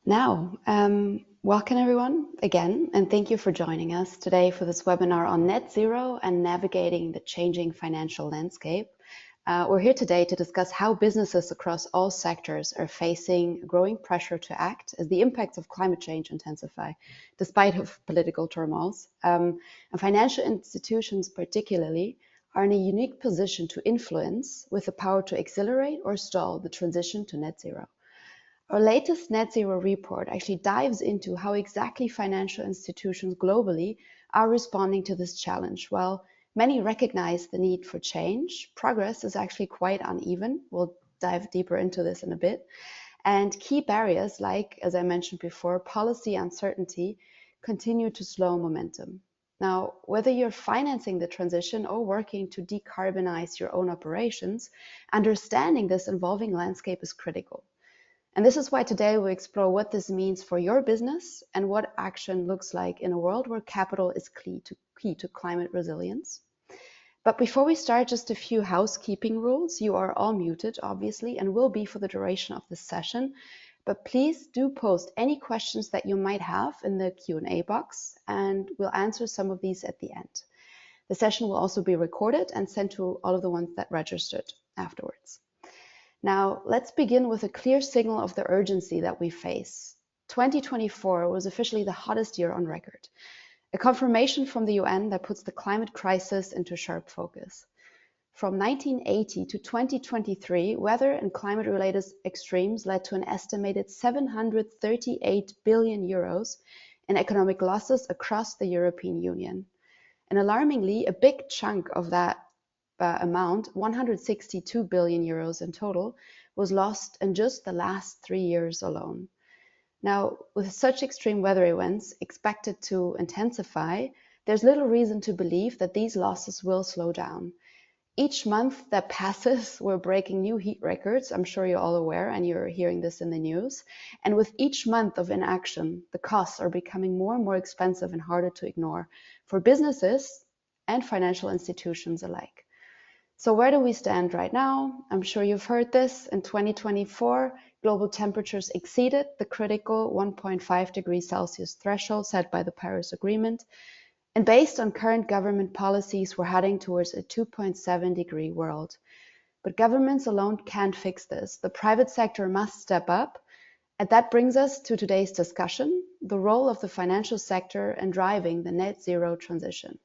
Welcome everyone again, and thank you for joining us today for this webinar on net zero and navigating the changing financial landscape. We're here today to discuss how businesses across all sectors are facing growing pressure to act as the impacts of climate change intensify, despite of political turmoils. And financial institutions particularly are in a unique position to influence with the power to accelerate or stall the transition to net zero. Our latest net zero report actually dives into how exactly financial institutions globally are responding to this challenge. While many recognize the need for change, progress is actually quite uneven. We'll dive deeper into this in a bit. And key barriers like, as I mentioned before, policy uncertainty continue to slow momentum. Now, whether you're financing the transition or working to decarbonize your own operations, understanding this evolving landscape is critical. And this is why today we'll explore what this means for your business and what action looks like in a world where capital is key to climate resilience. But before we start, just a few housekeeping rules. You are all muted, obviously, and will be for the duration of this session. But please do post any questions that you might have in the Q&A box, and we'll answer some of these at the end. The session will also be recorded and sent to all of the ones that registered afterwards. Now, let's begin with a clear signal of the urgency that we face. 2024 was officially the hottest year on record, a confirmation from the UN that puts the climate crisis into sharp focus. From 1980 to 2023, weather and climate-related extremes led to an estimated 738 billion euros in economic losses across the European Union. And alarmingly, a big chunk of that amount, 162 billion euros in total, was lost in just the last 3 years alone. Now, with such extreme weather events expected to intensify, there's little reason to believe that these losses will slow down. Each month that passes, we're breaking new heat records. I'm sure you're all aware, and you're hearing this in the news. And with each month of inaction, the costs are becoming more and more expensive and harder to ignore for businesses and financial institutions alike. So where do we stand right now? I'm sure you've heard this. In 2024, global temperatures exceeded the critical 1.5 degrees Celsius threshold set by the Paris Agreement. And based on current government policies, we're heading towards a 2.7 degree world. But governments alone can't fix this. The private sector must step up. And that brings us to today's discussion, the role of the financial sector in driving the net zero transition.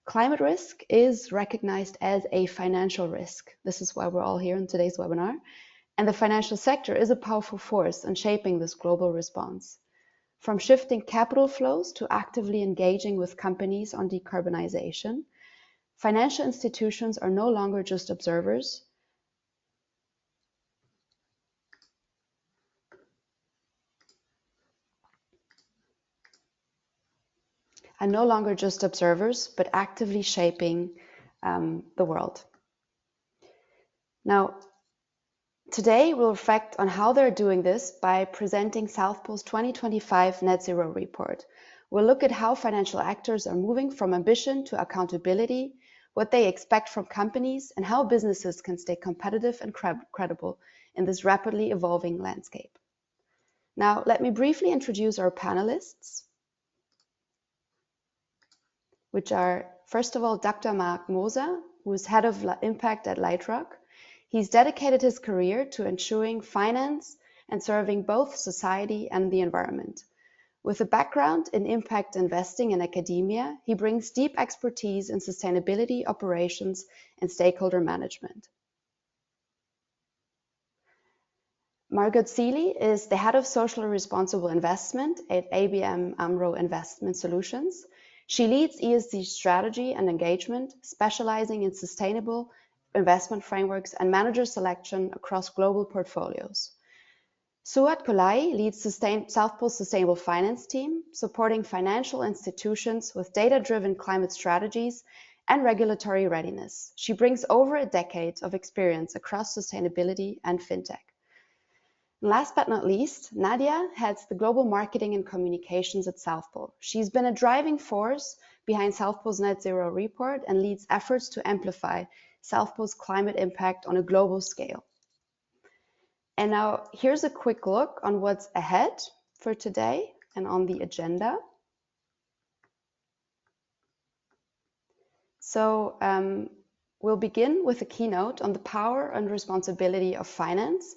Climate risk is recognized as a financial risk. This is why we're all here in today's webinar. And the financial sector is a powerful force in shaping this global response. From shifting capital flows to actively engaging with companies on decarbonization, financial institutions are no longer just observers. But actively shaping the world. Now, today we'll reflect on how they're doing this by presenting South Pole's 2025 Net Zero Report. We'll look at how financial actors are moving from ambition to accountability, what they expect from companies, and how businesses can stay competitive and credible in this rapidly evolving landscape. Now, let me briefly introduce our panelists, which are, first of all, Dr. Mark Moser, who is Head of Impact at Lightrock. He's dedicated his career to ensuring finance and serving both society and the environment. With a background in impact investing in academia, he brings deep expertise in sustainability, operations, and stakeholder management. Margot Seeley is the Head of Socially Responsible Investment at ABN AMRO Investment Solutions. She leads ESG strategy and engagement, specializing in sustainable investment frameworks and manager selection across global portfolios. Suat Kolai leads South Pole's Sustainable Finance team, supporting financial institutions with data-driven climate strategies and regulatory readiness. She brings over a decade of experience across sustainability and fintech. And last but not least, Nadia heads the global marketing and communications at South Pole. She's been a driving force behind South Pole's Net Zero Report and leads efforts to amplify South Pole's climate impact on a global scale. And now here's a quick look on what's ahead for today and on the agenda. So we'll begin with a keynote on the power and responsibility of finance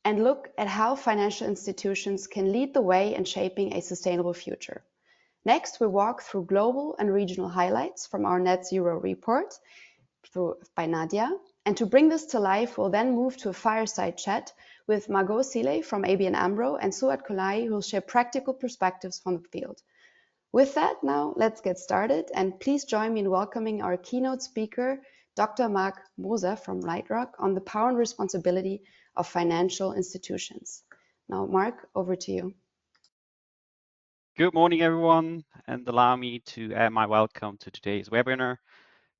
and look at how financial institutions can lead the way in shaping a sustainable future. Next, we walk through global and regional highlights from our Net Zero report by Nadia. And to bring this to life, we'll then move to a fireside chat with Margot Sile from ABN AMRO and Suat Kolai, who will share practical perspectives from the field. With that, now let's get started, and please join me in welcoming our keynote speaker, Dr. Mark Moser from Lightrock, on the power and responsibility of financial institutions. Now, Mark, over to you. Good morning, everyone, and allow me to add my welcome to today's webinar.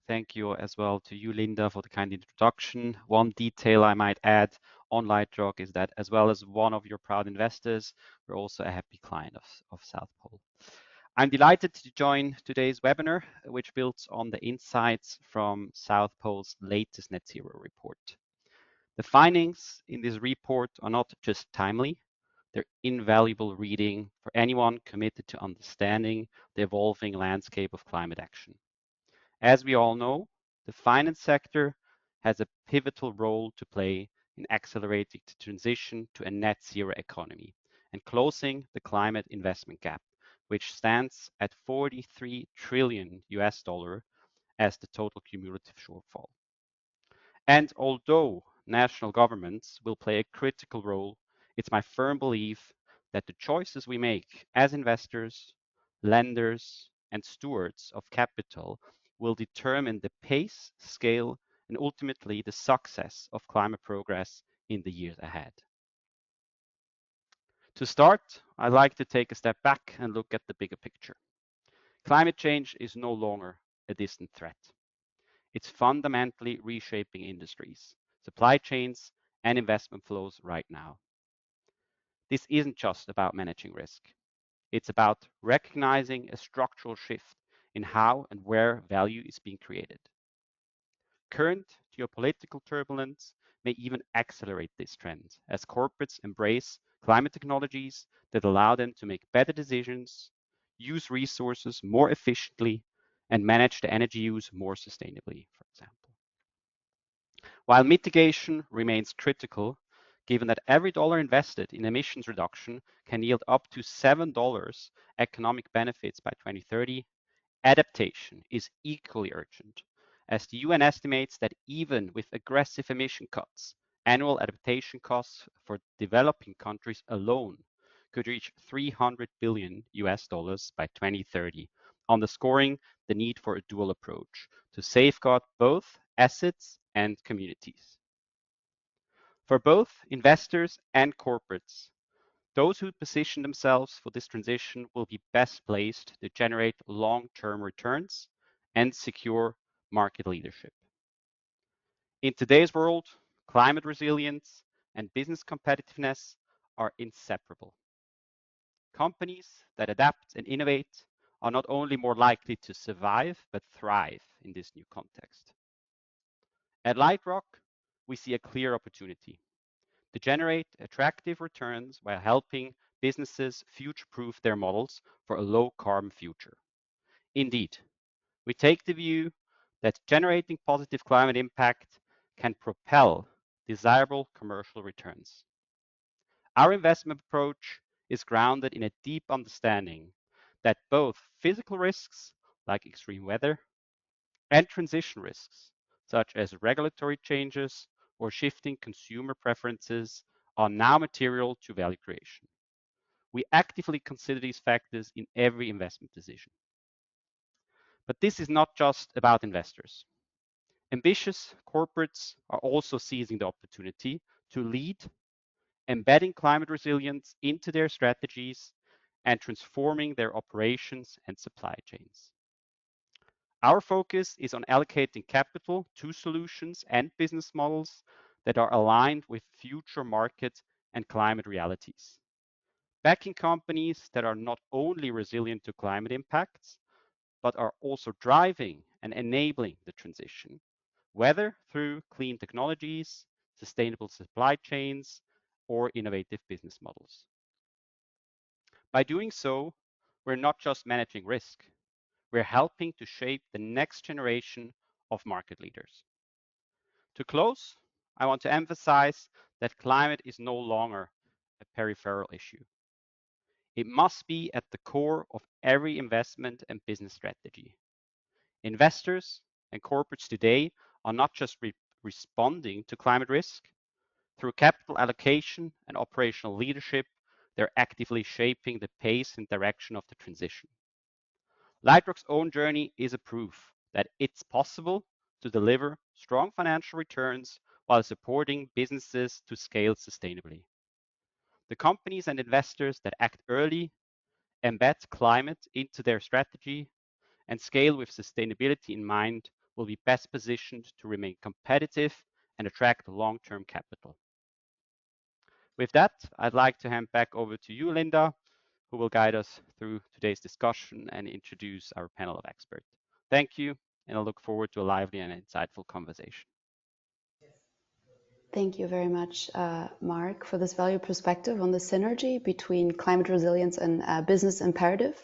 Thank you as well to you, Linda, for the kind introduction. One detail I might add on Lightrock is that as well as one of your proud investors, we're also a happy client of South Pole. I'm delighted to join today's webinar, which builds on the insights from South Pole's latest Net Zero report. The findings in this report are not just timely, they're invaluable reading for anyone committed to understanding the evolving landscape of climate action. As we all know, the finance sector has a pivotal role to play in accelerating the transition to a net zero economy and closing the climate investment gap, which stands at $43 trillion as the total cumulative shortfall. And although national governments will play a critical role, it's my firm belief that the choices we make as investors, lenders, and stewards of capital will determine the pace, scale, and ultimately the success of climate progress in the years ahead. To start, I'd like to take a step back and look at the bigger picture. Climate change is no longer a distant threat. It's fundamentally reshaping industries, supply chains, and investment flows right now. This isn't just about managing risk. It's about recognizing a structural shift in how and where value is being created. Current geopolitical turbulence may even accelerate this trend as corporates embrace climate technologies that allow them to make better decisions, use resources more efficiently, and manage the energy use more sustainably, for example. While mitigation remains critical, given that every dollar invested in emissions reduction can yield up to $7 economic benefits by 2030, adaptation is equally urgent, as the UN estimates that even with aggressive emission cuts, annual adaptation costs for developing countries alone could reach $300 billion by 2030, underscoring the need for a dual approach to safeguard both assets and communities. For both investors and corporates, those who position themselves for this transition will be best placed to generate long-term returns and secure market leadership. In today's world, climate resilience and business competitiveness are inseparable. Companies that adapt and innovate are not only more likely to survive, but thrive in this new context. At Lightrock, we see a clear opportunity to generate attractive returns while helping businesses future-proof their models for a low-carbon future. Indeed, we take the view that generating positive climate impact can propel desirable commercial returns. Our investment approach is grounded in a deep understanding that both physical risks, like extreme weather, and transition risks, such as regulatory changes or shifting consumer preferences, are now material to value creation. We actively consider these factors in every investment decision. But this is not just about investors. Ambitious corporates are also seizing the opportunity to lead, embedding climate resilience into their strategies and transforming their operations and supply chains. Our focus is on allocating capital to solutions and business models that are aligned with future market and climate realities, backing companies that are not only resilient to climate impacts, but are also driving and enabling the transition, whether through clean technologies, sustainable supply chains, or innovative business models. By doing so, we're not just managing risk, we're helping to shape the next generation of market leaders. To close, I want to emphasize that climate is no longer a peripheral issue. It must be at the core of every investment and business strategy. Investors and corporates today are not just responding to climate risk. Through capital allocation and operational leadership, they're actively shaping the pace and direction of the transition. Lightrock's own journey is a proof that it's possible to deliver strong financial returns while supporting businesses to scale sustainably. The companies and investors that act early, embed climate into their strategy, and scale with sustainability in mind will be best positioned to remain competitive and attract long-term capital. With that, I'd like to hand back over to you, Linda, who will guide us through today's discussion and introduce our panel of experts. Thank you, and I look forward to a lively and insightful conversation. Thank you very much, Mark, for this valuable perspective on the synergy between climate resilience and business imperative.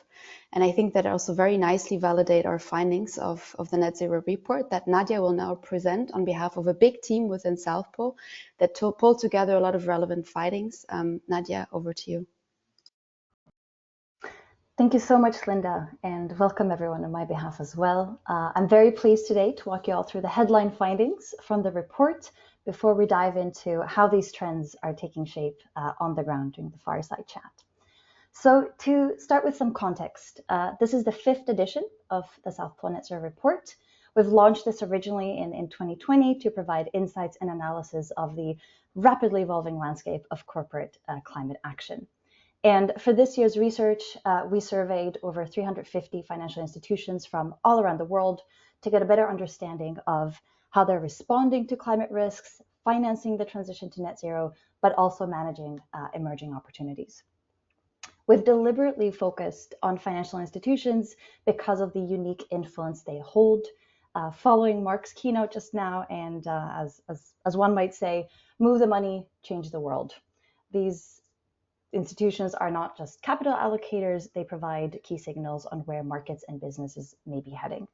And I think that also very nicely validate our findings of the Net Zero report that Nadia will now present on behalf of a big team within South Pole that pulled together a lot of relevant findings. Nadia, over to you. Thank you so much, Linda, and welcome everyone on my behalf as well. I'm very pleased today to walk you all through the headline findings from the report before we dive into how these trends are taking shape on the ground during the fireside chat. So to start with some context, this is the 5th edition of the South Pole Net Zero report. We've launched this originally in 2020 to provide insights and analysis of the rapidly evolving landscape of corporate climate action. And for this year's research, we surveyed over 350 financial institutions from all around the world to get a better understanding of how they're responding to climate risks, financing the transition to net zero, but also managing emerging opportunities. We've deliberately focused on financial institutions because of the unique influence they hold. Following Mark's keynote just now, and as one might say, move the money, change the world. These institutions are not just capital allocators, they provide key signals on where markets and businesses may be heading.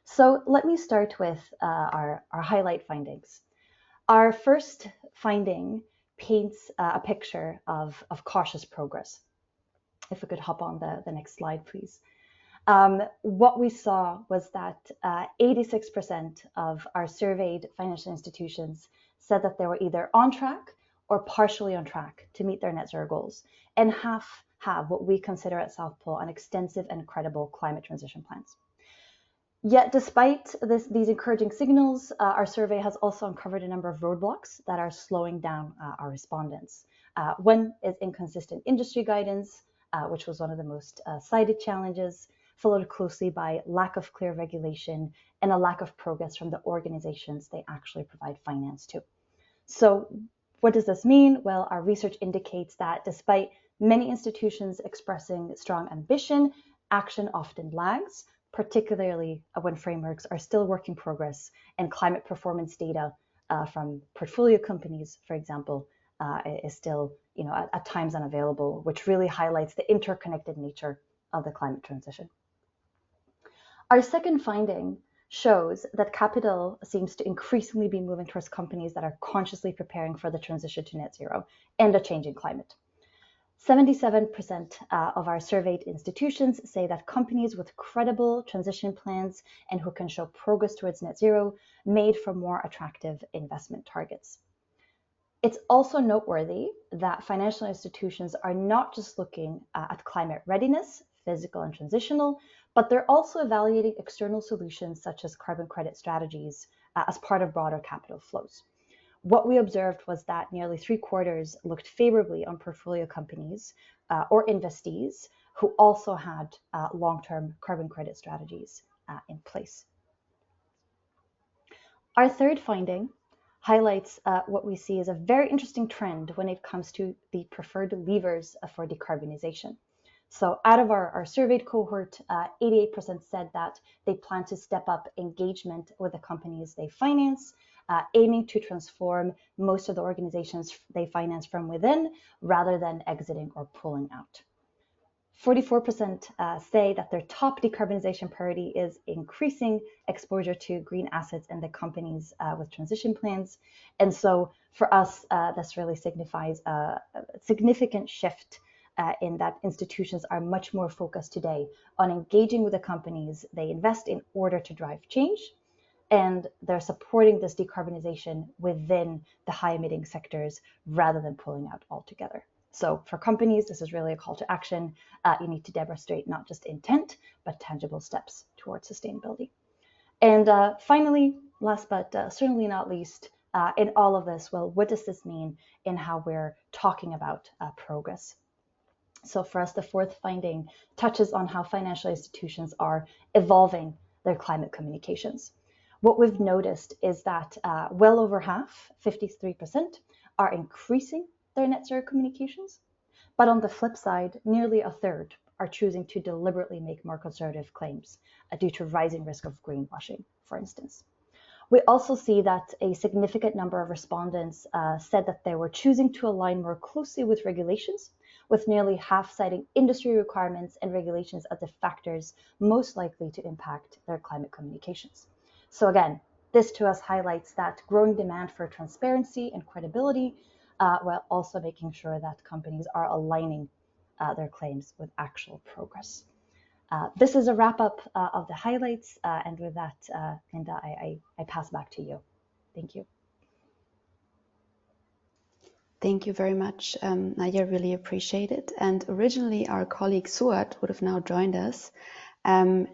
So let me start with our highlight findings. Our first finding paints a picture of cautious progress. If we could hop on the next slide, please. What we saw was that 86% of our surveyed financial institutions said that they were either on track or partially on track to meet their net zero goals, and half have what we consider at South Pole an extensive and credible climate transition plans. Yet despite these encouraging signals, our survey has also uncovered a number of roadblocks that are slowing down our respondents. One is inconsistent industry guidance, which was one of the most cited challenges, followed closely by lack of clear regulation and a lack of progress from the organizations they actually provide finance to. So what does this mean? Well, our research indicates that despite many institutions expressing strong ambition, action often lags, particularly when frameworks are still work in progress and climate performance data from portfolio companies, for example, is still at times unavailable, which really highlights the interconnected nature of the climate transition. Our second finding shows that capital seems to increasingly be moving towards companies that are consciously preparing for the transition to net zero and a changing climate. 77% of our surveyed institutions say that companies with credible transition plans and who can show progress towards net zero made for more attractive investment targets. It's also noteworthy that financial institutions are not just looking at climate readiness, physical and transitional, but they're also evaluating external solutions such as carbon credit strategies as part of broader capital flows. What we observed was that nearly 3/4 looked favorably on portfolio companies or investees who also had long-term carbon credit strategies in place. Our third finding highlights what we see as a very interesting trend when it comes to the preferred levers for decarbonization. So out of our surveyed cohort, 88% said that they plan to step up engagement with the companies they finance aiming to transform most of the organizations they finance from within rather than exiting or pulling out. 44% say that their top decarbonization priority is increasing exposure to green assets in the companies with transition plans. And so for us, this really signifies a significant shift in that institutions are much more focused today on engaging with the companies they invest in order to drive change. And they're supporting this decarbonization within the high emitting sectors rather than pulling out altogether. So for companies, this is really a call to action. You need to demonstrate not just intent, but tangible steps towards sustainability. And finally, last but certainly not least, in all of this, well, what does this mean in how we're talking about progress? So for us, the fourth finding touches on how financial institutions are evolving their climate communications. What we've noticed is that well over half, 53%, are increasing their net zero communications. But on the flip side, nearly a third are choosing to deliberately make more conservative claims due to rising risk of greenwashing, for instance. We also see that a significant number of respondents said that they were choosing to align more closely with regulations, with nearly half citing industry requirements and regulations as the factors most likely to impact their climate communications. So again, this to us highlights that growing demand for transparency and credibility, while also making sure that companies are aligning their claims with actual progress. This is a wrap up of the highlights. And with that, Linda, I pass back to you. Thank you. Thank you very much, Nadia, really appreciate it. And originally our colleague Suat would have now joined us.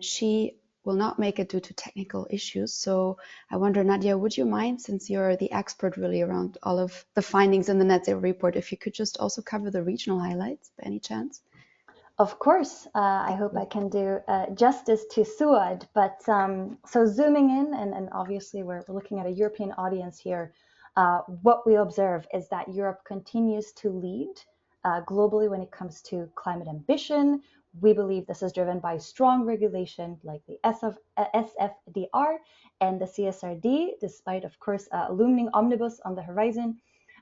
She will not make it due to technical issues. So I wonder, Nadia, would you mind, since you're the expert really around all of the findings in the Net Zero report, if you could just also cover the regional highlights by any chance? Of course, I hope I can do justice to Suad, but so zooming in, and obviously we're looking at a European audience here, what we observe is that Europe continues to lead globally when it comes to climate ambition. We believe this is driven by strong regulation like the SFDR and the CSRD, despite, of course, a looming omnibus on the horizon,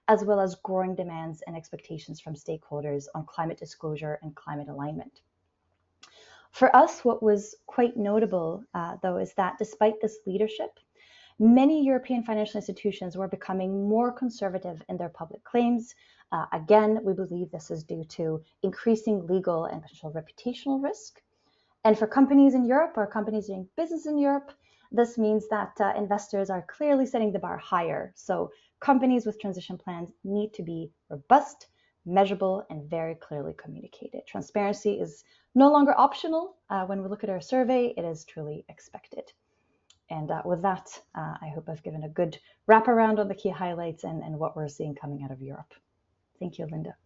as well as growing demands and expectations from stakeholders on climate disclosure and climate alignment. For us, what was quite notable, though, is that despite this leadership, many European financial institutions were becoming more conservative in their public claims. Again, we believe this is due to increasing legal and potential reputational risk. And for companies in Europe or companies doing business in Europe, this means that investors are clearly setting the bar higher. So companies with transition plans need to be robust, measurable, and very clearly communicated. Transparency is no longer optional. When we look at our survey, it is truly expected. And with that, I hope I've given a good wraparound on the key highlights and what we're seeing coming out of Europe. Thank you, Linda.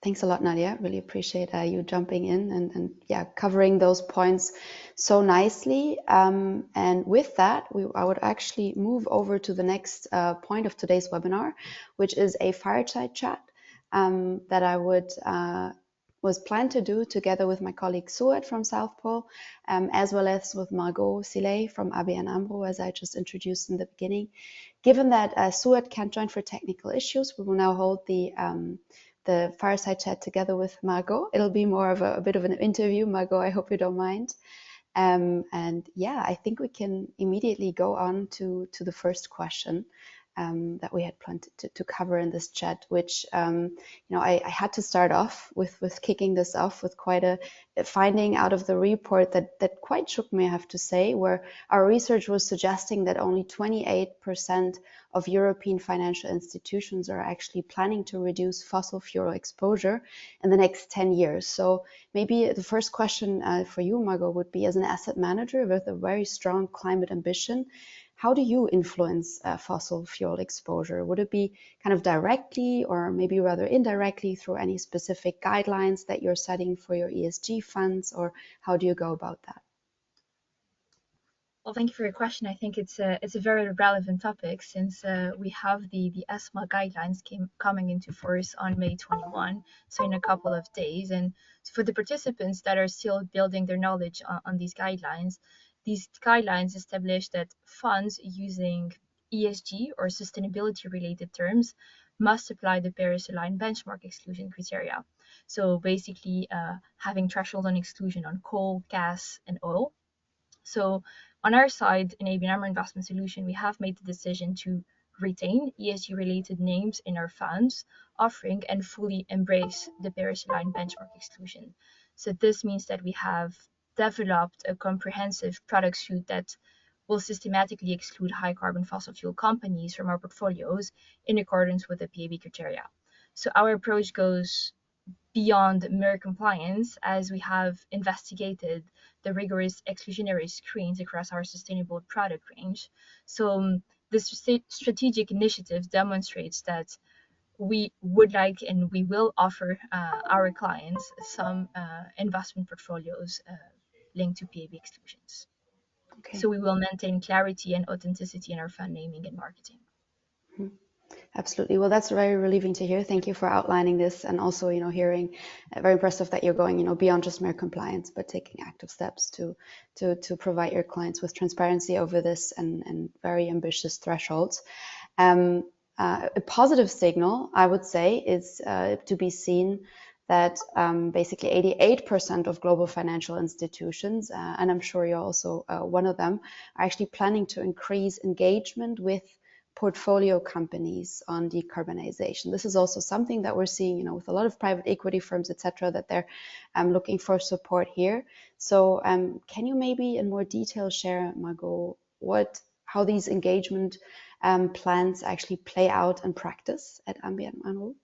Thanks a lot, Nadia. Really appreciate you jumping in and yeah, covering those points so nicely. And with that, I would actually move over to the next point of today's webinar, which is a fireside chat that I was planned to do together with my colleague Suat from South Pole, as well as with Margot Sillet from ABN AMRO, as I just introduced in the beginning. Given that Suat can't join for technical issues, we will now hold the fireside chat together with Margot. It'll be more of a bit of an interview. Margot, I hope you don't mind. And yeah, I think we can immediately go on to the first question that we had planned to cover in this chat, which I had to start off with kicking this off with quite a finding out of the report that quite shook me, I have to say, where our research was suggesting that only 28% of European financial institutions are actually planning to reduce fossil fuel exposure in the next 10 years. So maybe the first question for you, Margot, would be, as an asset manager with a very strong climate ambition, how do you influence fossil fuel exposure? Would it be kind of directly or maybe rather indirectly through any specific guidelines that you're setting for your ESG funds, or how do you go about that? Well, thank you for your question. I think it's a very relevant topic since we have the ESMA guidelines coming into force on May 21, so in a couple of days. And for the participants that are still building their knowledge on these guidelines, These guidelines establish that funds using ESG or sustainability related terms must apply the Paris aligned benchmark exclusion criteria. So basically having threshold on exclusion on coal, gas, and oil. So on our side, in ABN AMRO Investment Solution, we have made the decision to retain ESG related names in our funds offering and fully embrace the Paris aligned benchmark exclusion. So this means that we have developed a comprehensive product suite that will systematically exclude high carbon fossil fuel companies from our portfolios in accordance with the PAB criteria. So our approach goes beyond mere compliance, as we have investigated the rigorous exclusionary screens across our sustainable product range. So this strategic initiative demonstrates that we would like and we will offer our clients some investment portfolios linked to PAB exclusions. Okay. So we will maintain clarity and authenticity in our fund naming and marketing. Absolutely. Well, that's very relieving to hear. Thank you for outlining this, and also, hearing very impressive that you're going, beyond just mere compliance, but taking active steps to provide your clients with transparency over this and very ambitious thresholds. A positive signal, I would say, is to be seen that basically 88% of global financial institutions, and I'm sure you're also one of them, are actually planning to increase engagement with portfolio companies on decarbonisation. This is also something that we're seeing, with a lot of private equity firms, etc., that they're looking for support here. So can you maybe in more detail share, Margot, how these engagement plans actually play out in practice at ABN AMRO?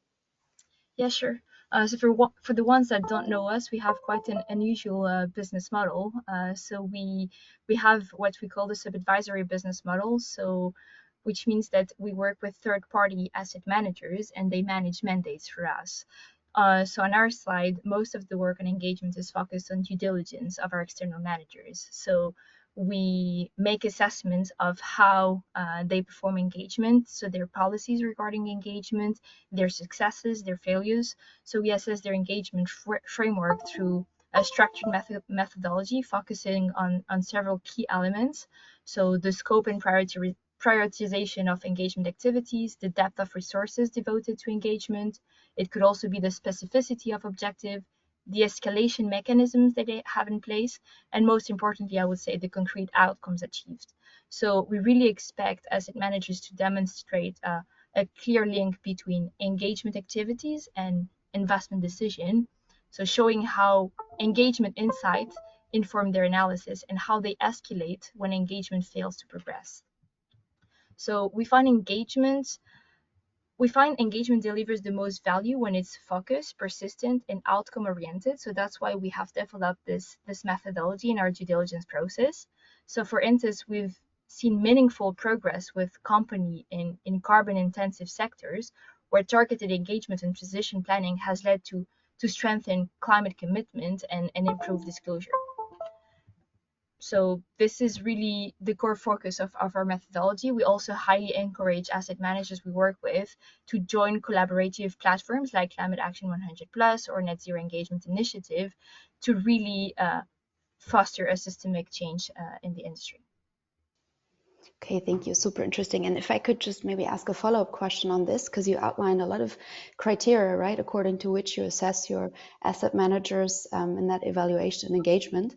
Yeah, sure. So for the ones that don't know us, we have quite an unusual business model. So we have what we call the sub-advisory business model. So which means that we work with third-party asset managers and they manage mandates for us. So on our side, most of the work and engagement is focused on due diligence of our external managers. So we make assessments of how they perform engagement, so their policies regarding engagement, their successes, their failures. So we assess their engagement framework through a structured methodology focusing on several key elements. So the scope and prioritization of engagement activities, the depth of resources devoted to engagement. It could also be the specificity of objective, the escalation mechanisms that they have in place, and most importantly, I would say the concrete outcomes achieved. So we really expect asset managers to demonstrate a clear link between engagement activities and investment decision. So showing how engagement insights inform their analysis and how they escalate when engagement fails to progress. So we find engagement delivers the most value when it's focused, persistent, and outcome oriented. So that's why we have developed this methodology in our due diligence process. So for instance, we've seen meaningful progress with company in carbon intensive sectors where targeted engagement and transition planning has led to strengthen climate commitment and improve disclosure. So this is really the core focus of our methodology. We also highly encourage asset managers we work with to join collaborative platforms like Climate Action 100+ or Net Zero Engagement Initiative to really foster a systemic change in the industry. Okay, thank you. Super interesting. And if I could just maybe ask a follow-up question on this, because you outlined a lot of criteria, right, according to which you assess your asset managers in that evaluation and engagement.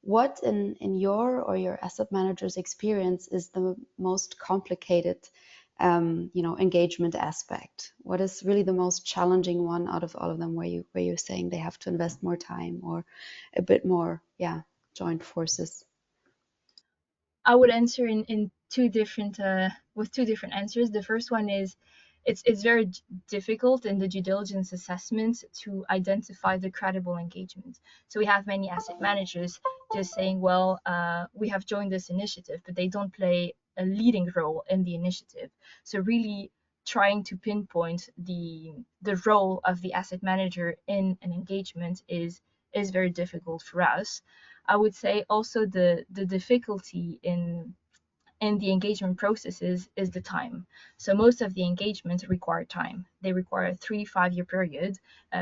What in your asset manager's experience is the most complicated engagement aspect? What is really the most challenging one out of all of them, where you're saying they have to invest more time or a bit more joint forces? I would answer in two different answers. The first one is it's very difficult in the due diligence assessment to identify the credible engagement. So we have many asset managers just saying, well, we have joined this initiative, but they don't play a leading role in the initiative. So really trying to pinpoint the role of the asset manager in an engagement is very difficult for us. I would say also the difficulty in the engagement processes is the time. So most of the engagements require time. They require a 3-5 year period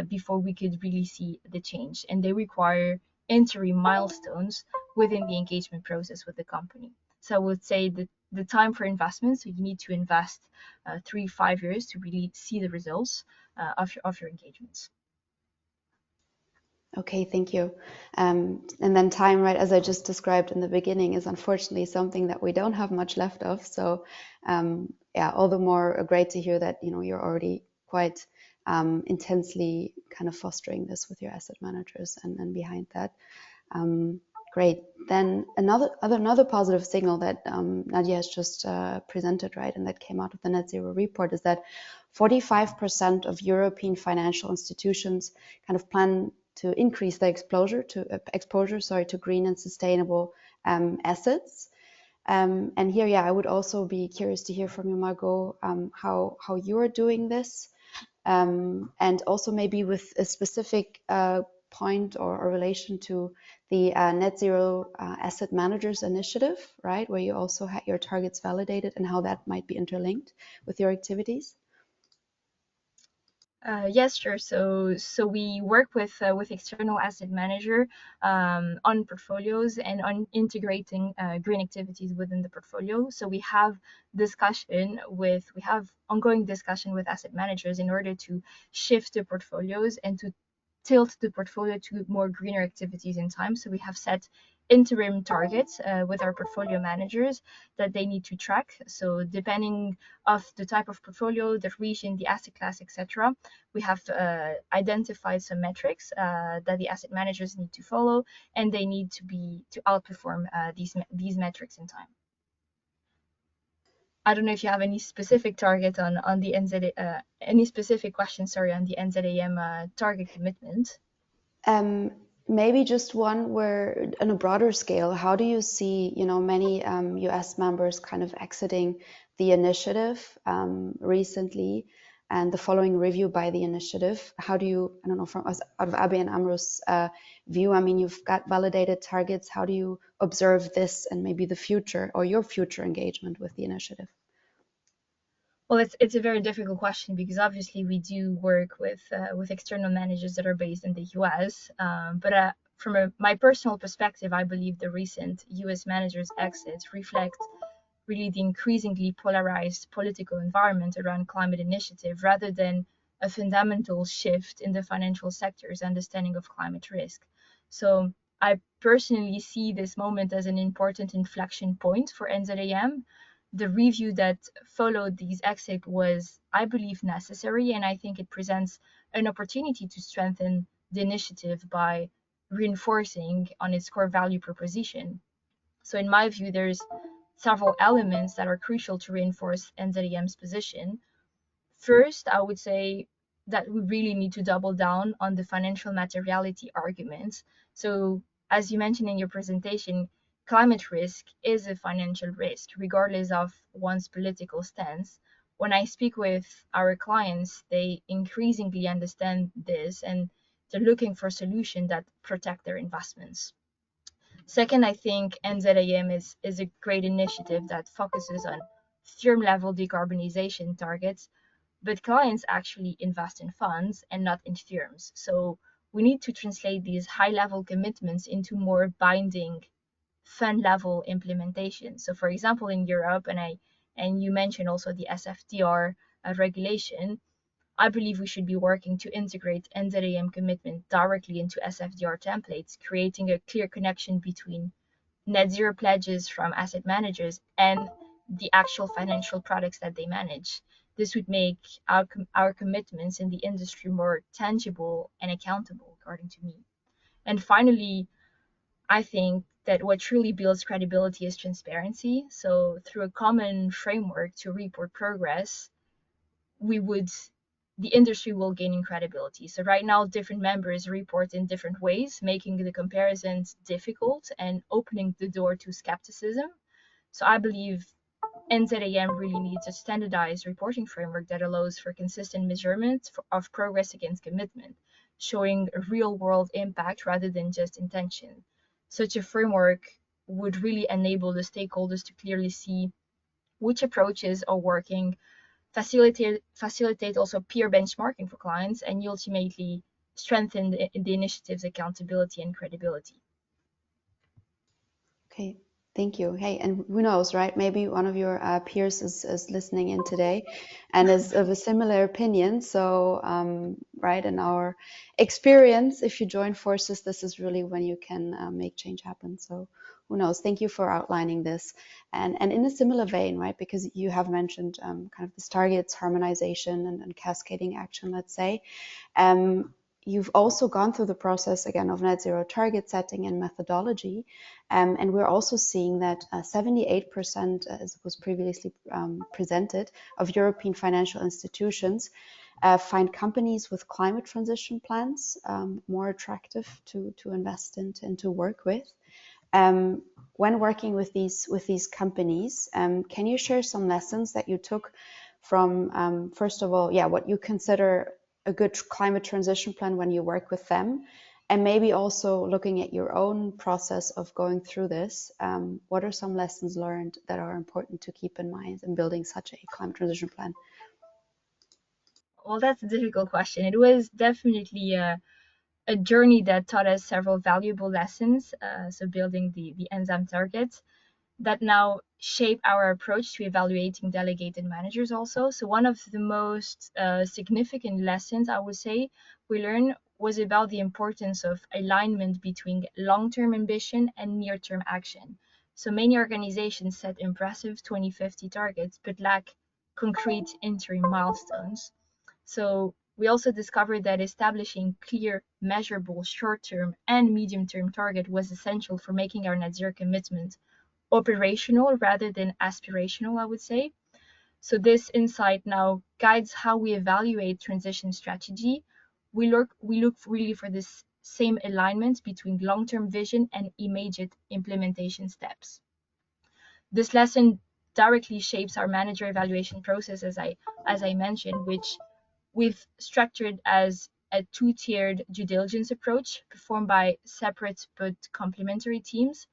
before we could really see the change. And they require interim milestones within the engagement process with the company. So I would say that the time for investment, so you need to invest 3-5 years to really see the results of your engagements. Okay, thank you. And then time, right, as I just described in the beginning, is unfortunately something that we don't have much left of. So yeah, all the more great to hear that, you know, you're already quite intensely kind of fostering this with your asset managers and behind that. Great. Then another positive signal that Nadia has just presented, right, and that came out of the Net Zero report is that 45% of European financial institutions kind of plan to increase their exposure to green and sustainable assets. And here, yeah, I would also be curious to hear from you, Margot, how you are doing this, and also maybe with a specific point or relation to the Net Zero Asset Managers Initiative, right, where you also had your targets validated and how that might be interlinked with your activities. Yes, sure. So we work with external asset manager on portfolios and on integrating green activities within the portfolio. So we have ongoing discussion with asset managers in order to shift the portfolios and to tilt the portfolio to more greener activities in time. So we have set interim targets with our portfolio managers that they need to track. So depending of the type of portfolio, the region, the asset class, etc., we have identified some metrics that the asset managers need to follow, and they need to outperform these metrics in time. I don't know if you have any specific target on the NZ, any specific question, sorry, on the NZAM target commitment. Maybe just one where, on a broader scale, how do you see, you know, many US members kind of exiting the initiative recently, and the following review by the initiative? How do you, I don't know, from us out of ABN AMRO's view, I mean, you've got validated targets. How do you observe this and maybe the future or your future engagement with the initiative? Well, it's a very difficult question because obviously we do work with external managers that are based in the US. But from my personal perspective, I believe the recent US managers' exits reflect really the increasingly polarized political environment around climate initiative, rather than a fundamental shift in the financial sector's understanding of climate risk. So I personally see this moment as an important inflection point for NZAM. The review that followed these exits was, I believe, necessary, and I think it presents an opportunity to strengthen the initiative by reinforcing on its core value proposition. So in my view, there's several elements that are crucial to reinforce NZAM's position. First, I would say that we really need to double down on the financial materiality arguments. So as you mentioned in your presentation, climate risk is a financial risk, regardless of one's political stance. When I speak with our clients, they increasingly understand this, and they're looking for solutions that protect their investments. Second, I think NZAM is a great initiative that focuses on firm-level decarbonisation targets, but clients actually invest in funds and not in firms. So we need to translate these high-level commitments into more binding fund level implementation. So for example, in Europe, and you mentioned also the SFDR regulation, I believe we should be working to integrate NZAM commitment directly into SFDR templates, creating a clear connection between net zero pledges from asset managers and the actual financial products that they manage. This would make our commitments in the industry more tangible and accountable, according to me. And finally, I think that what truly builds credibility is transparency. So through a common framework to report progress, the industry will gain in credibility. So right now, different members report in different ways, making the comparisons difficult and opening the door to skepticism. So I believe NZAM really needs a standardized reporting framework that allows for consistent measurement of progress against commitment, showing a real-world impact rather than just intention. Such a framework would really enable the stakeholders to clearly see which approaches are working, facilitate also peer benchmarking for clients, and ultimately strengthen the initiative's accountability and credibility. Okay, thank you. Hey, and who knows, right? Maybe one of your peers is listening in today and is of a similar opinion. So, right, in our experience, if you join forces, this is really when you can make change happen. So, who knows? Thank you for outlining this. And in a similar vein, right, because you have mentioned kind of this targets, harmonization, and cascading action, let's say. You've also gone through the process again of net zero target setting and methodology. And we're also seeing that 78%, as was previously presented, of European financial institutions find companies with climate transition plans more attractive to invest in and to work with. When working with these companies, can you share some lessons that you took from, first of all, what you consider a good climate transition plan when you work with them, and maybe also looking at your own process of going through this, what are some lessons learned that are important to keep in mind in building such a climate transition plan? Well, that's a difficult question. It was definitely a journey that taught us several valuable lessons. So building the enzyme targets that now shape our approach to evaluating delegated managers also. So one of the most significant lessons I would say we learned was about the importance of alignment between long-term ambition and near-term action. So many organizations set impressive 2050 targets but lack concrete interim milestones. So we also discovered that establishing clear, measurable short-term and medium-term target was essential for making our net zero commitment operational rather than aspirational, I would say. So this insight now guides how we evaluate transition strategy. We look really for this same alignment between long-term vision and immediate implementation steps. This lesson directly shapes our manager evaluation process, as I mentioned, which we've structured as a two-tiered due diligence approach performed by separate but complementary teams.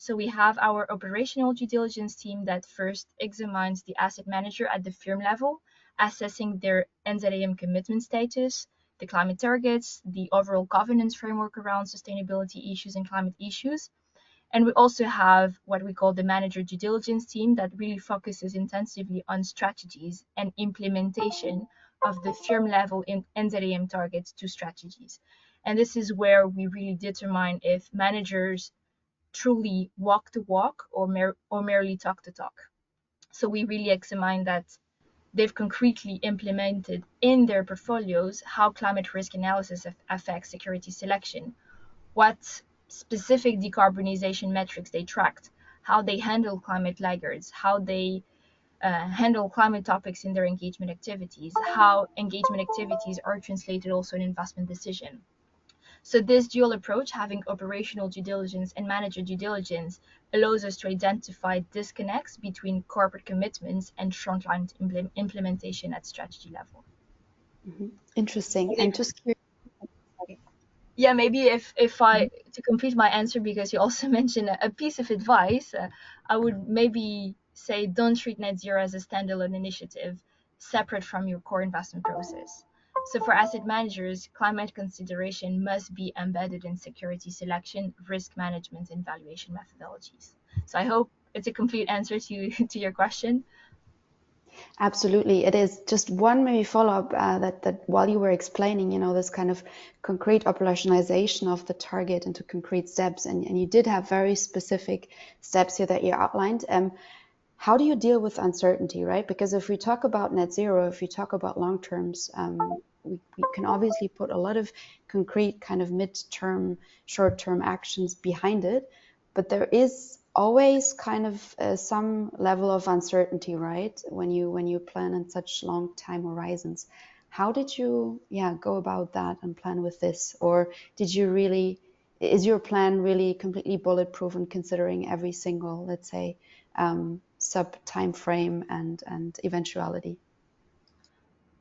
So we have our operational due diligence team that first examines the asset manager at the firm level, assessing their NZAM commitment status, the climate targets, the overall governance framework around sustainability issues and climate issues. And we also have what we call the manager due diligence team that really focuses intensively on strategies and implementation of the firm level in NZAM targets to strategies. And this is where we really determine if managers truly walk the walk or merely talk the talk. So we really examine that they've concretely implemented in their portfolios how climate risk analysis affects security selection, what specific decarbonisation metrics they tracked, how they handle climate laggards, how they handle climate topics in their engagement activities, how engagement activities are translated also in investment decision. So this dual approach, having operational due diligence and manager due diligence, allows us to identify disconnects between corporate commitments and frontline implementation at strategy level. Mm-hmm. Interesting. And just curious. Yeah, maybe if I to complete my answer, because you also mentioned a piece of advice, I would maybe say don't treat net zero as a standalone initiative separate from your core investment process. So for asset managers, climate consideration must be embedded in security selection, risk management, and valuation methodologies. So I hope it's a complete answer to your question. Absolutely, it is. Just one maybe follow-up that while you were explaining, this kind of concrete operationalization of the target into concrete steps, and you did have very specific steps here that you outlined. How do you deal with uncertainty, right? Because if we talk about net zero, if we talk about long terms, we can obviously put a lot of concrete kind of mid-term, short-term actions behind it, but there is always kind of some level of uncertainty, right? When you plan in such long time horizons. How did you go about that and plan with this? Or is your plan really completely bulletproof and considering every single, let's say, sub time frame and eventuality?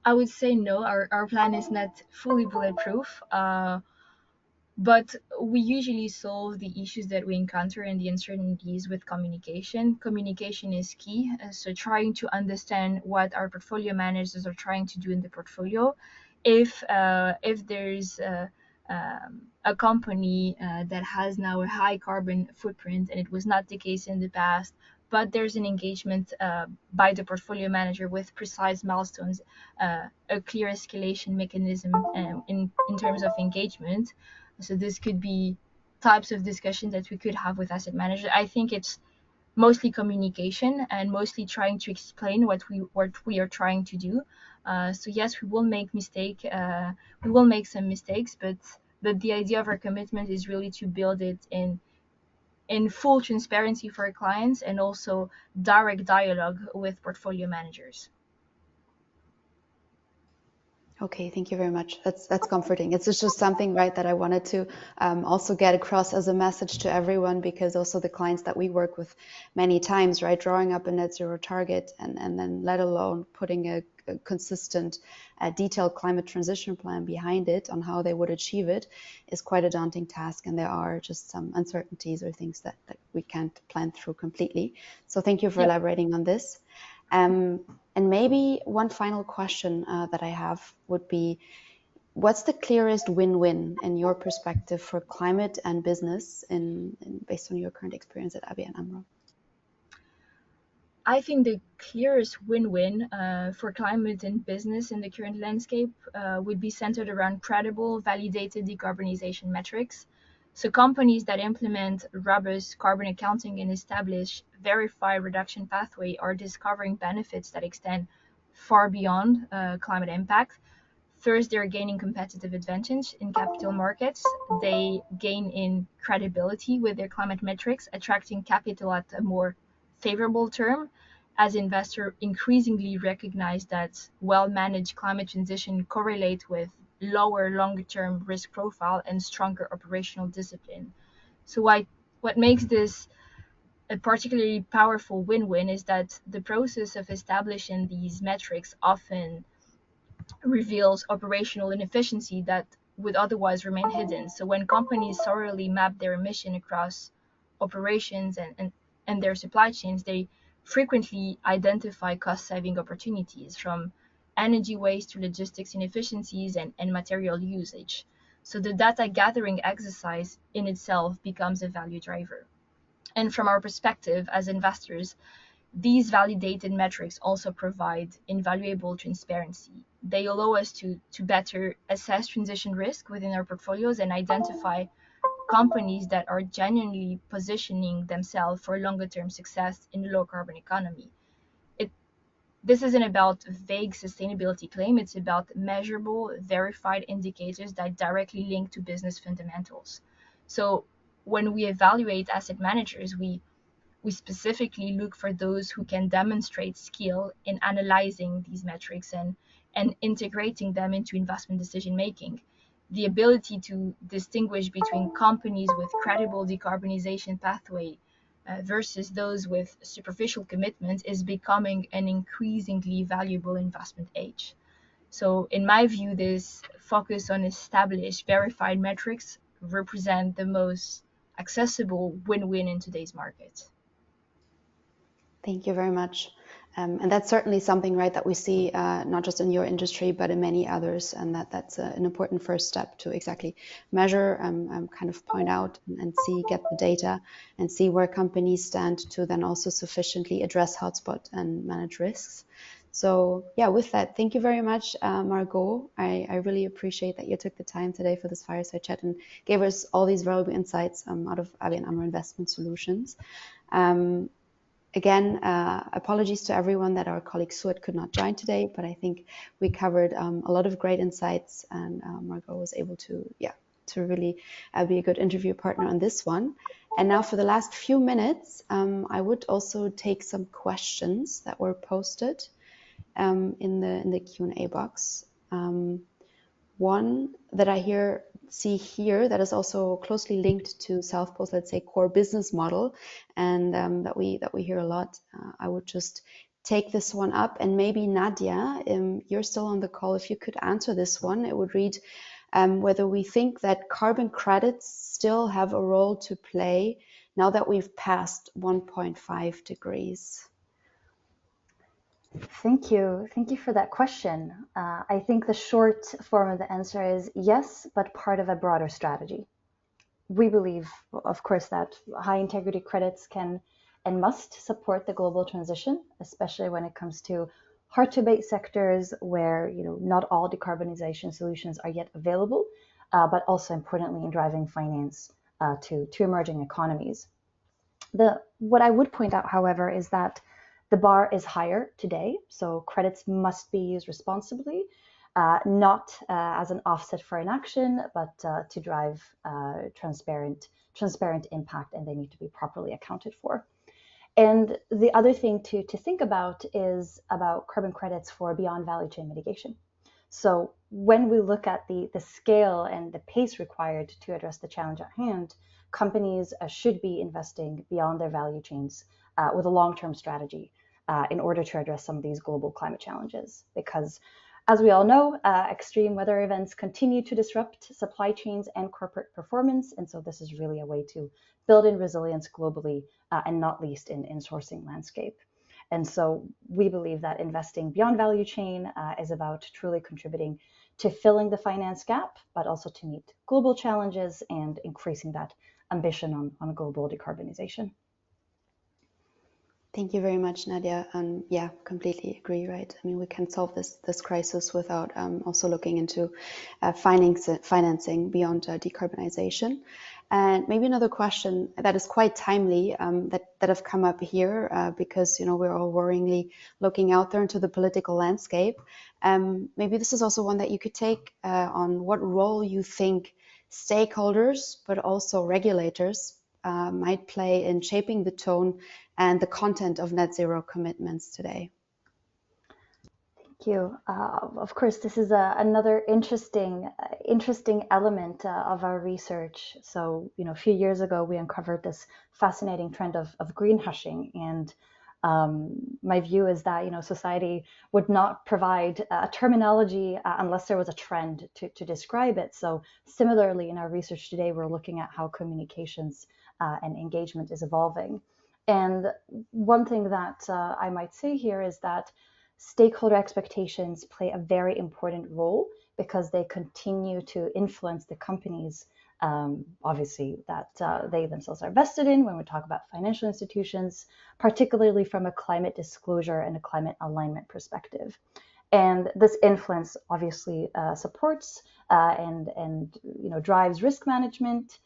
I would say no, our plan is not fully bulletproof. But we usually solve the issues that we encounter and the uncertainties with communication. Communication is key. So trying to understand what our portfolio managers are trying to do in the portfolio. If there's a company that has now a high carbon footprint, and it was not the case in the past. But there's an engagement by the portfolio manager with precise milestones, a clear escalation mechanism in terms of engagement. So this could be types of discussions that we could have with asset managers. I think it's mostly communication and mostly trying to explain what we are trying to do. So yes, we will make some mistakes, but the idea of our commitment is really to build it in full transparency for our clients and also direct dialogue with portfolio managers. Okay, thank you very much. That's comforting. It's just something, right, that I wanted to also get across as a message to everyone, because also the clients that we work with many times, right, drawing up a net zero target and then let alone putting a consistent, detailed climate transition plan behind it on how they would achieve it is quite a daunting task. And there are just some uncertainties or things that we can't plan through completely. So thank you for elaborating on this. And maybe one final question that I have would be, what's the clearest win-win in your perspective for climate and business based on your current experience at ABN AMRO? I think the clearest win-win for climate and business in the current landscape would be centered around credible, validated decarbonization metrics. So companies that implement robust carbon accounting and establish verified reduction pathway are discovering benefits that extend far beyond climate impact. First, they're gaining competitive advantage in capital markets. They gain in credibility with their climate metrics, attracting capital at a more favorable term, as investors increasingly recognize that well-managed climate transition correlate with lower longer-term risk profile and stronger operational discipline. So what makes this a particularly powerful win-win is that the process of establishing these metrics often reveals operational inefficiency that would otherwise remain hidden. So when companies thoroughly map their emission across operations and their supply chains, they frequently identify cost-saving opportunities, from energy waste to logistics inefficiencies and material usage. So the data gathering exercise in itself becomes a value driver. And from our perspective as investors, these validated metrics also provide invaluable transparency. They allow us to better assess transition risk within our portfolios and identify companies that are genuinely positioning themselves for longer-term success in the low-carbon economy. This isn't about a vague sustainability claim. It's about measurable, verified indicators that directly link to business fundamentals. So when we evaluate asset managers, we specifically look for those who can demonstrate skill in analyzing these metrics and integrating them into investment decision making. The ability to distinguish between companies with credible decarbonization pathway versus those with superficial commitment is becoming an increasingly valuable investment edge. So in my view, this focus on established, verified metrics represent the most accessible win-win in today's market. Thank you very much. And that's certainly something, right, that we see not just in your industry, but in many others, and that's an important first step to exactly measure, kind of point out and see, get the data and see where companies stand to then also sufficiently address hotspot and manage risks. So yeah, with that, thank you very much, Margot. I really appreciate that you took the time today for this fireside chat and gave us all these valuable insights out of ABN AMRO Investment Solutions. Again, apologies to everyone that our colleague Suat could not join today, but I think we covered a lot of great insights, and Margot was able to really be a good interview partner on this one. And now for the last few minutes, I would also take some questions that were posted in the Q&A box. One that I see here that is also closely linked to South Pole's, let's say, core business model, and that we hear a lot. I would just take this one up, and maybe Nadia, you're still on the call. If you could answer this one, it would read whether we think that carbon credits still have a role to play now that we've passed 1.5 degrees. Thank you. Thank you for that question. I think the short form of the answer is yes, but part of a broader strategy. We believe, of course, that high integrity credits can and must support the global transition, especially when it comes to hard to abate sectors where not all decarbonization solutions are yet available, but also importantly in driving finance to emerging economies. What I would point out, however, is that the bar is higher today, so credits must be used responsibly, not as an offset for inaction, but to drive transparent impact, and they need to be properly accounted for. And the other thing to think about is about carbon credits for beyond value chain mitigation. So when we look at the scale and the pace required to address the challenge at hand, companies should be investing beyond their value chains with a long-term strategy in order to address some of these global climate challenges. Because as we all know, extreme weather events continue to disrupt supply chains and corporate performance. And so this is really a way to build in resilience globally and not least in sourcing landscape. And so we believe that investing beyond value chain is about truly contributing to filling the finance gap, but also to meet global challenges and increasing that ambition on global decarbonization. Thank you very much, Nadia. Yeah, completely agree, right? I mean, we can solve this crisis without also looking into financing beyond decarbonization. And maybe another question that is quite timely that have come up here because we're all worryingly looking out there into the political landscape. Maybe this is also one that you could take on what role you think stakeholders, but also regulators might play in shaping the tone and the content of net zero commitments today. Thank you. Of course, this is another interesting element of our research. So, a few years ago, we uncovered this fascinating trend of greenhushing, and my view is that society would not provide a terminology unless there was a trend to describe it. So, similarly, in our research today, we're looking at how communications and engagement is evolving. And one thing that I might say here is that stakeholder expectations play a very important role because they continue to influence the companies, obviously, that they themselves are vested in when we talk about financial institutions, particularly from a climate disclosure and a climate alignment perspective. And this influence obviously supports and drives risk management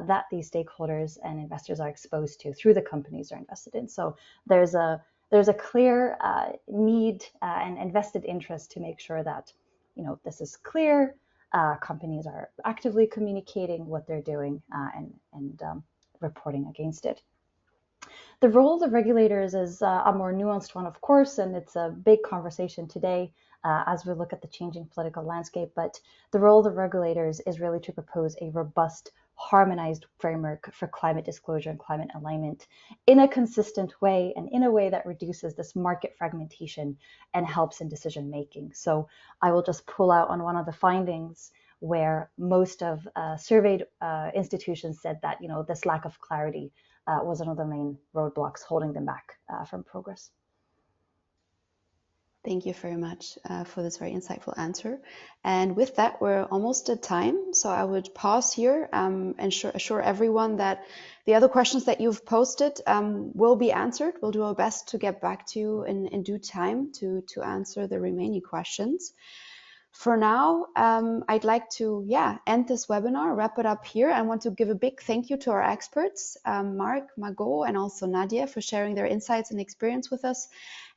that these stakeholders and investors are exposed to through the companies they're invested in. So there's a clear need and vested interest to make sure that this is clear. Companies are actively communicating what they're doing and reporting against it. The role of the regulators is a more nuanced one, of course, and it's a big conversation today as we look at the changing political landscape. But the role of the regulators is really to propose a robust, harmonized framework for climate disclosure and climate alignment in a consistent way and in a way that reduces this market fragmentation and helps in decision making. So I will just pull out on one of the findings where most of surveyed institutions said that this lack of clarity was one of the main roadblocks holding them back from progress. Thank you very much for this very insightful answer. And with that, we're almost at time. So I would pause here and assure everyone that the other questions that you've posted will be answered. We'll do our best to get back to you in due time to answer the remaining questions. For now, I'd like to end this webinar, wrap it up here. I want to give a big thank you to our experts, Mark, Margot, and also Nadia for sharing their insights and experience with us,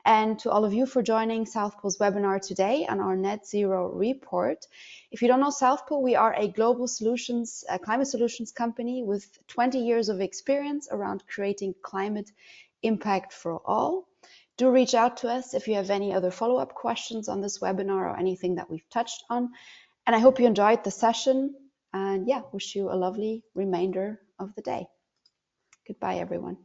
and to all of you for joining South Pole's webinar today on our Net Zero report. If you don't know South Pole, we are a global climate solutions company with 20 years of experience around creating climate impact for all. Do reach out to us if you have any other follow-up questions on this webinar or anything that we've touched on. And I hope you enjoyed the session, and wish you a lovely remainder of the day. Goodbye, everyone.